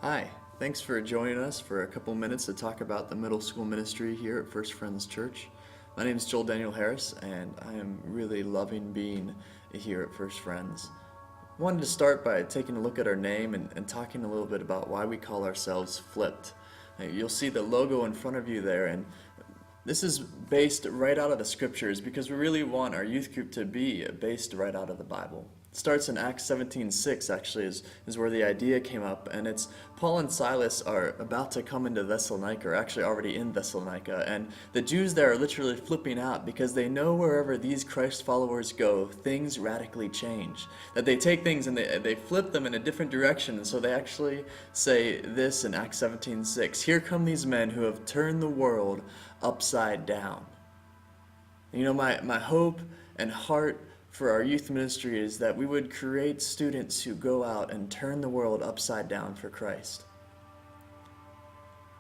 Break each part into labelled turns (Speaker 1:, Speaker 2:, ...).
Speaker 1: Hi, thanks for joining us for a couple minutes to talk about the middle school ministry here at First Friends Church. My name is Joel Daniel Harris, and I am really loving being here at First Friends. I wanted to start by taking a look at our name and talking a little bit about why we call ourselves Flipped. You'll see the logo in front of you there, and this is based right out of the scriptures because we really want our youth group to be based right out of the Bible. It starts in Acts 17:6 actually is where the idea came up, and it's Paul and Silas are about to come into Thessalonica, or actually already in Thessalonica, and the Jews there are literally flipping out because they know wherever these Christ followers go, things radically change. That they take things and they flip them in a different direction, and so they actually say this in Acts 17:6, "Here come these men who have turned the world upside down." You know, my hope and heart for our youth ministry is that we would create students who go out and turn the world upside down for Christ.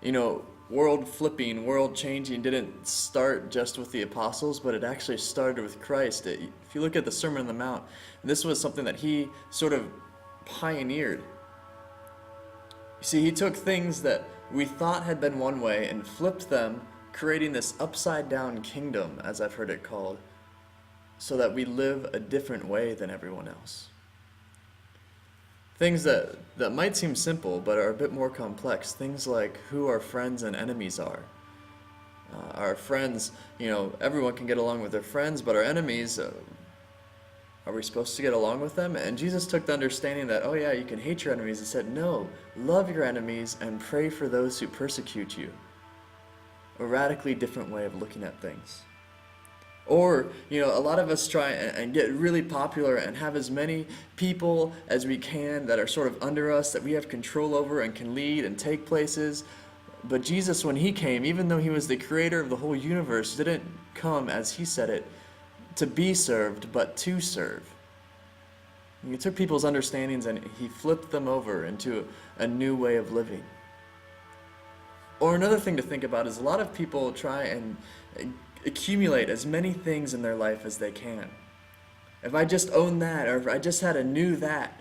Speaker 1: You know, world flipping, world changing didn't start just with the apostles, but it actually started with Christ. If you look at the Sermon on the Mount, this was something that he sort of pioneered. You see, he took things that we thought had been one way and flipped them, creating this upside down kingdom, as I've heard it called, so that we live a different way than everyone else. Things that might seem simple but are a bit more complex. Things like who our friends and enemies are. Our friends, everyone can get along with their friends, but our enemies, are we supposed to get along with them? And Jesus took the understanding that, oh yeah, you can hate your enemies, and said, no, love your enemies and pray for those who persecute you. A radically different way of looking at things. Or, a lot of us try and get really popular and have as many people as we can that are sort of under us, that we have control over and can lead and take places. But Jesus, when he came, even though he was the creator of the whole universe, didn't come, as he said it, to be served, but to serve. He took people's understandings and he flipped them over into a new way of living. Or another thing to think about is a lot of people try and accumulate as many things in their life as they can. If I just own that, or if I just had a new that,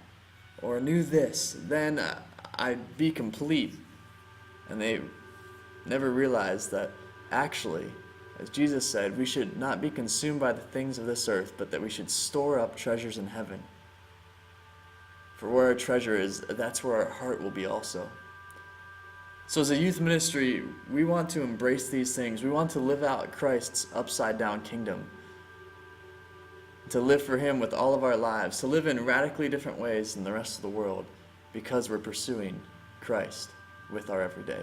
Speaker 1: or a new this, then I'd be complete. And they never realize that actually, as Jesus said, we should not be consumed by the things of this earth, but that we should store up treasures in heaven. For where our treasure is, that's where our heart will be also. So as a youth ministry, we want to embrace these things. We want to live out Christ's upside down kingdom. To live for him with all of our lives. To live in radically different ways than the rest of the world because we're pursuing Christ with our everyday.